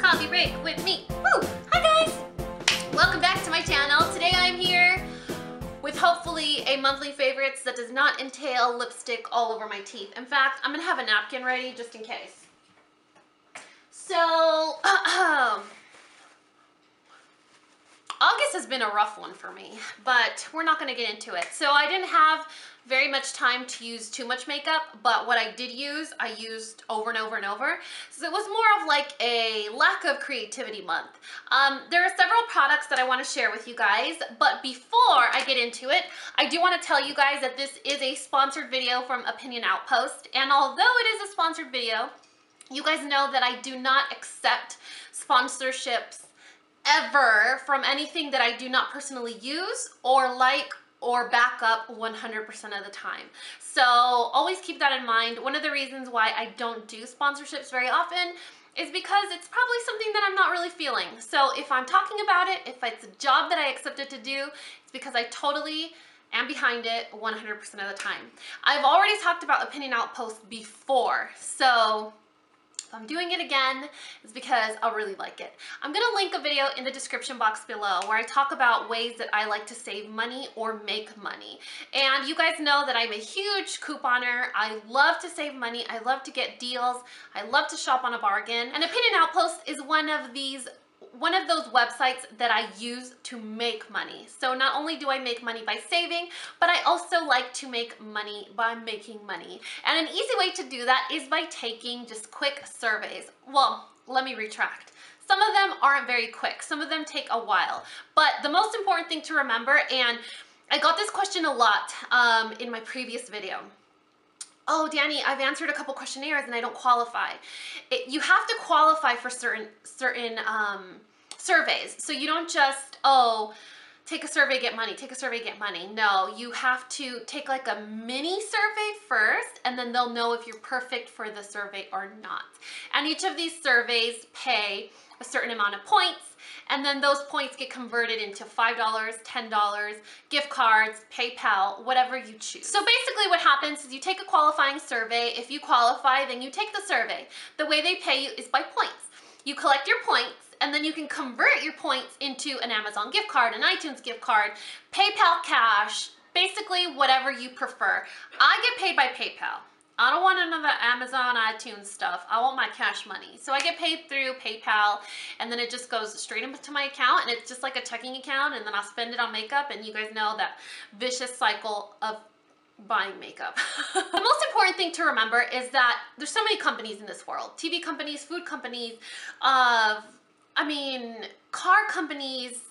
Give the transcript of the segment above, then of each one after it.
Coffee Break with me. Woo! Hi guys! Welcome back to my channel. Today I'm here with hopefully a monthly favorites that does not entail lipstick all over my teeth. In fact, I'm gonna have a napkin ready just in case. So, August has been a rough one for me, but we're not going to get into it. So I didn't have very much time to use too much makeup, but what I did use, I used over and over and over. So it was more of like a lack of creativity month. There are several products that I want to share with you guys, but before I get into it, I do want to tell you guys that this is a sponsored video from Opinion Outpost, and although it is a sponsored video, you guys know that I do not accept sponsorships ever from anything that I do not personally use or like or back up 100% of the time. So always keep that in mind. One of the reasons why I don't do sponsorships very often is because it's probably something that I'm not really feeling. So if I'm talking about it, if it's a job that I accepted to do, it's because I totally am behind it 100% of the time. I've already talked about Opinion Outpost before, so if I'm doing it again, it's because I really like it. I'm gonna link a video in the description box below where I talk about ways that I like to save money or make money. And you guys know that I'm a huge couponer. I love to save money. I love to get deals. I love to shop on a bargain. And Opinion Outpost is one of those websites that I use to make money. So not only do I make money by saving, but I also like to make money by making money. And an easy way to do that is by taking just quick surveys. Well, let me retract. Some of them aren't very quick. Some of them take a while. But the most important thing to remember, and I got this question a lot in my previous video. Oh, Danny, I've answered a couple questionnaires and I don't qualify. You have to qualify for certain surveys. So you don't just, oh, take a survey, get money, take a survey, get money. No, you have to take like a mini survey first, and then they'll know if you're perfect for the survey or not. And each of these surveys pay a certain amount of points, and then those points get converted into $5, $10, gift cards, PayPal, whatever you choose. So basically what happens is you take a qualifying survey. If you qualify, then you take the survey. The way they pay you is by points. You collect your points, and then you can convert your points into an Amazon gift card, an iTunes gift card, PayPal cash, basically whatever you prefer. I get paid by PayPal. I don't want none of the Amazon, iTunes stuff. I want my cash money. So I get paid through PayPal, and then it just goes straight into my account, and it's just like a checking account, and then I'll spend it on makeup, and you guys know that vicious cycle of buying makeup. The most important thing to remember is that there's so many companies in this world. TV companies, food companies, car companies,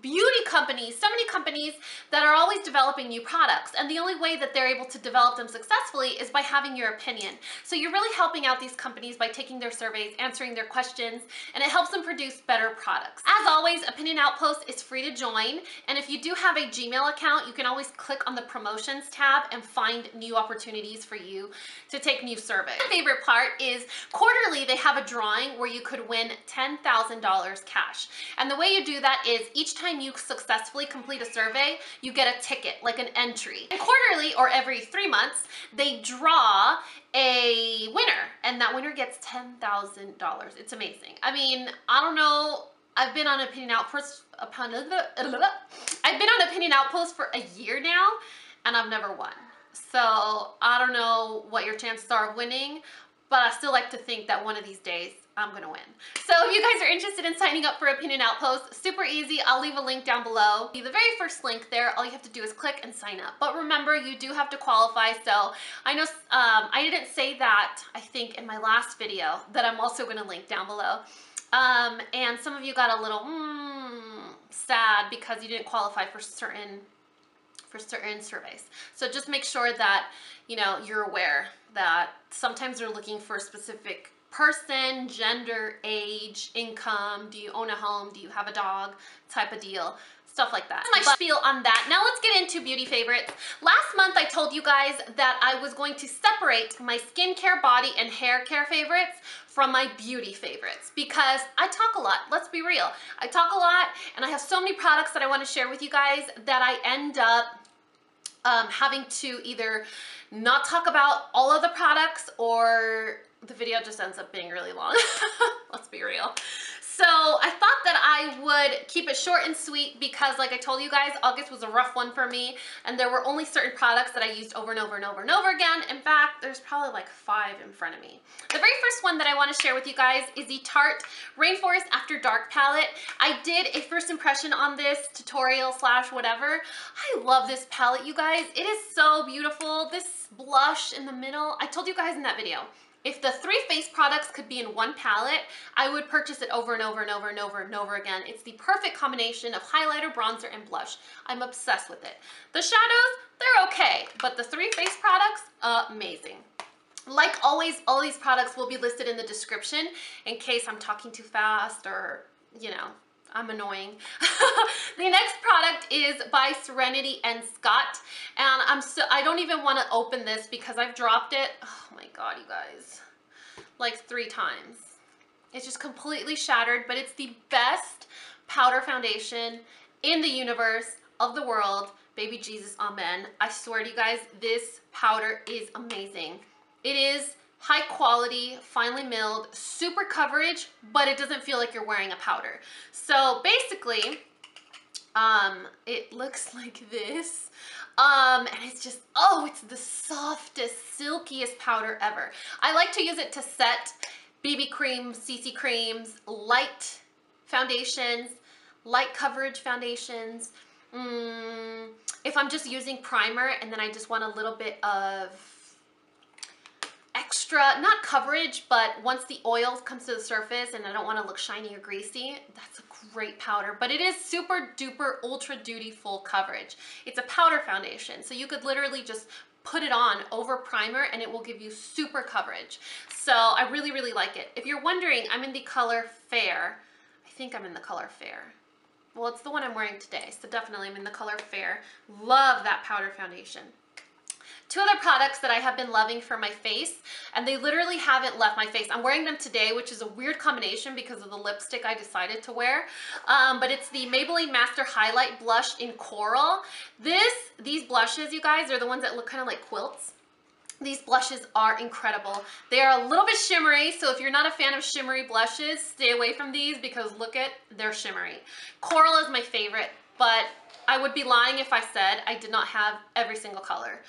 beauty companies, so many companies that are always developing new products, and the only way that they're able to develop them successfully is by having your opinion. So you're really helping out these companies by taking their surveys, answering their questions, and it helps them produce better products. As always, Opinion Outpost is free to join, and if you do have a Gmail account, you can always click on the promotions tab and find new opportunities for you to take new surveys. My favorite part is quarterly they have a drawing where you could win $10,000 cash, and the way you do that is each time you successfully complete a survey, you get a ticket, like an entry. And quarterly, or every 3 months, they draw a winner, and that winner gets $10,000. It's amazing. I mean, I don't know. I've been on Opinion Outpost for a year now, and I've never won. So I don't know what your chances are of winning, but I still like to think that one of these days I'm gonna win. So if you guys are interested in signing up for Opinion Outpost, super easy. I'll leave a link down below. The very first link there, all you have to do is click and sign up. But remember, you do have to qualify. So I know I didn't say that, I think, in my last video, that I'm also gonna link down below. And some of you got a little sad because you didn't qualify for certain surveys. So just make sure that, you know, you're aware that sometimes they're looking for a specific person, gender, age, income, do you own a home, do you have a dog, type of deal, stuff like that. That's my spiel on that. Now let's get into beauty favorites. Last month I told you guys that I was going to separate my skincare, body, and hair care favorites from my beauty favorites because I talk a lot. Let's be real. I talk a lot, and I have so many products that I want to share with you guys that I end up having to either not talk about all of the products or the video just ends up being really long. Let's be real. So I thought that I would keep it short and sweet because, like I told you guys, August was a rough one for me, and there were only certain products that I used over and over and over and over again. In fact, there's probably like 5 in front of me. The very first one that I want to share with you guys is the Tarte Rainforest After Dark palette. I did a first impression on this tutorial slash whatever. I love this palette, you guys. It is so beautiful. This blush in the middle, I told you guys in that video, if the 3 face products could be in one palette, I would purchase it over and over and over and over and over again. It's the perfect combination of highlighter, bronzer, and blush. I'm obsessed with it. The shadows, they're okay, but the 3 face products, amazing. Like always, all these products will be listed in the description in case I'm talking too fast or, you know, I'm annoying. The next product is by Serenity and Scott, and I don't even want to open this because I've dropped it. Oh my god, you guys, like 3 times. It's just completely shattered, but it's the best powder foundation in the universe, of the world. Baby Jesus, amen. I swear to you guys, this powder is amazing. It is high quality, finely milled, super coverage, but it doesn't feel like you're wearing a powder. So basically, it looks like this. And it's just, oh, it's the softest, silkiest powder ever. I like to use it to set BB creams, CC creams, light foundations, light coverage foundations. If I'm just using primer and then I just want a little bit of extra, not coverage, but once the oil comes to the surface and I don't want to look shiny or greasy, that's a great powder. But it is super duper ultra duty full coverage. It's a powder foundation, so you could literally just put it on over primer and it will give you super coverage. So I really, really like it. If you're wondering, I'm in the color Fair. I think I'm in the color Fair. Well, it's the one I'm wearing today, so definitely I'm in the color Fair. Love that powder foundation. 2 other products that I have been loving for my face, and they literally haven't left my face. I'm wearing them today, which is a weird combination because of the lipstick I decided to wear. But it's the Maybelline Master Highlight Blush in Coral. These blushes, you guys, are the ones that look kind of like quilts. These blushes are incredible. They are a little bit shimmery, so if you're not a fan of shimmery blushes, stay away from these because look at, they're shimmery. Coral is my favorite, but I would be lying if I said I did not have every single color.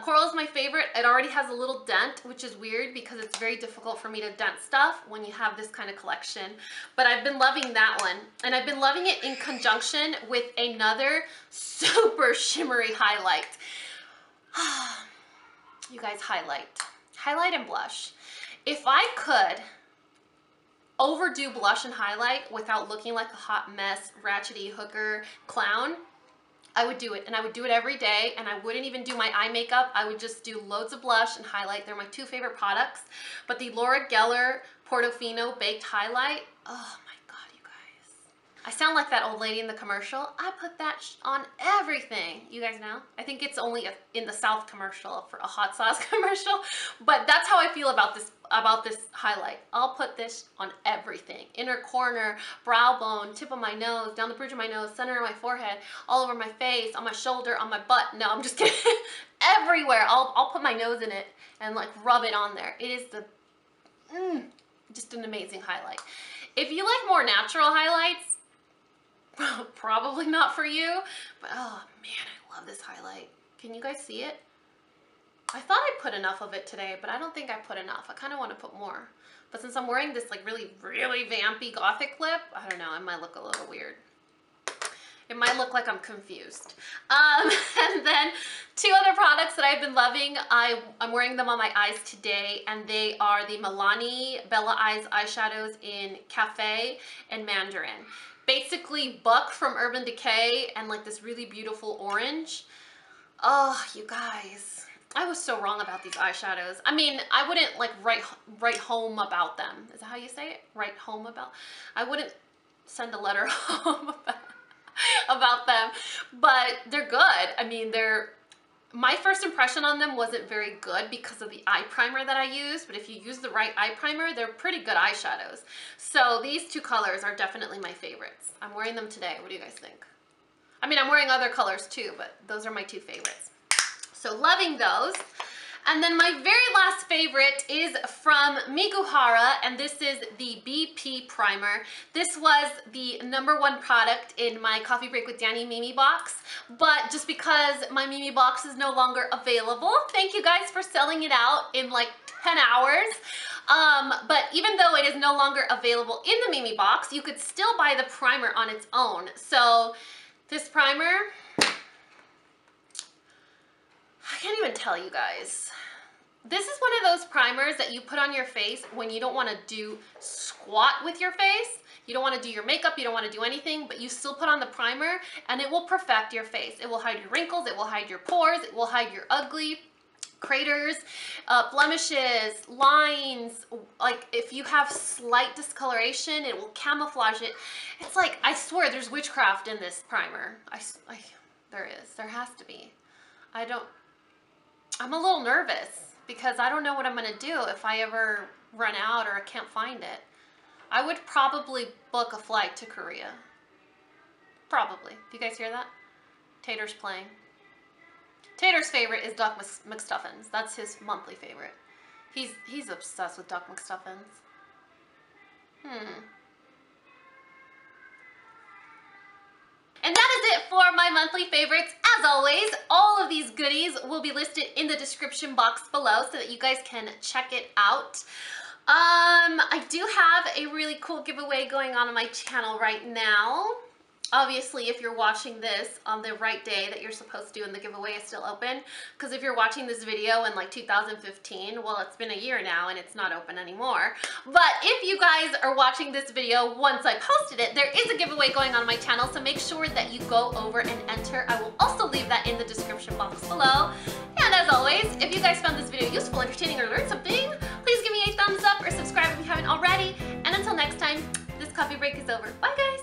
Coral is my favorite. It already has a little dent, which is weird because it's very difficult for me to dent stuff when you have this kind of collection. But I've been loving that one. And I've been loving it in conjunction with another super shimmery highlight. You guys, highlight and blush. If I could overdo blush and highlight without looking like a hot mess, ratchety hooker clown, I would do it, and I would do it every day, and I wouldn't even do my eye makeup. I would just do loads of blush and highlight. They're my 2 favorite products. But the Laura Geller Portofino Baked Highlight, oh my god, you guys. I sound like that old lady in the commercial. I put that on everything. You guys know? I think it's only in the South commercial for a hot sauce commercial, but that's how I feel about this highlight. I'll put this on everything. Inner corner, brow bone, tip of my nose, down the bridge of my nose, center of my forehead, all over my face, on my shoulder, on my butt. No, I'm just kidding. Everywhere. I'll put my nose in it and like rub it on there. It is just an amazing highlight. If you like more natural highlights, probably not for you, but oh man, I love this highlight. Can you guys see it? I thought I put enough of it today, but I don't think I put enough. I kind of want to put more. But since I'm wearing this like really, really vampy gothic lip, I don't know, it might look a little weird. It might look like I'm confused. And then 2 other products that I've been loving. I'm wearing them on my eyes today, and they are the Milani Bella Eyes eyeshadows in Caffe and Mandarin. Basically Buck from Urban Decay and like this really beautiful orange. Oh, you guys. I was so wrong about these eyeshadows. I mean, I wouldn't like write home about them. Is that how you say it? Write home about? I wouldn't send a letter home about them, but they're good. I mean, my first impression on them wasn't very good because of the eye primer that I used, but if you use the right eye primer, they're pretty good eyeshadows. So these 2 colors are definitely my favorites. I'm wearing them today. What do you guys think? I mean, I'm wearing other colors too, but those are my 2 favorites. So loving those. And then my very last favorite is from Miguhara, and this is the BP Primer. This was the #1 product in my Coffee Break with Dani Memebox, but just because my Memebox is no longer available, thank you guys for selling it out in like 10 hours. But even though it is no longer available in the Memebox, you could still buy the primer on its own. So this primer, I can't even tell you guys. This is one of those primers that you put on your face when you don't want to do squat with your face. You don't want to do your makeup, you don't want to do anything, but you still put on the primer and it will perfect your face. It will hide your wrinkles, it will hide your pores, it will hide your ugly craters, blemishes, lines. Like if you have slight discoloration, it will camouflage it. It's like, I swear there's witchcraft in this primer. There has to be. I'm a little nervous because I don't know what I'm gonna do if I ever run out or I can't find it. I would probably book a flight to Korea. Probably. Do you guys hear that? Tater's playing. Tater's favorite is Duck McStuffins. That's his monthly favorite. He's obsessed with Duck McStuffins. And that is it for my monthly favorites. As always, all of these goodies will be listed in the description box below so that you guys can check it out. I do have a really cool giveaway going on my channel right now. Obviously, if you're watching this on the right day that you're supposed to and the giveaway is still open, because if you're watching this video in like 2015, well, it's been a year now and it's not open anymore. But if you guys are watching this video once I posted it, there is a giveaway going on my channel, so make sure that you go over and enter. I will also leave that in the description box below. And as always, if you guys found this video useful, entertaining, or learned something, please give me a thumbs up or subscribe if you haven't already. And until next time, this coffee break is over. Bye, guys.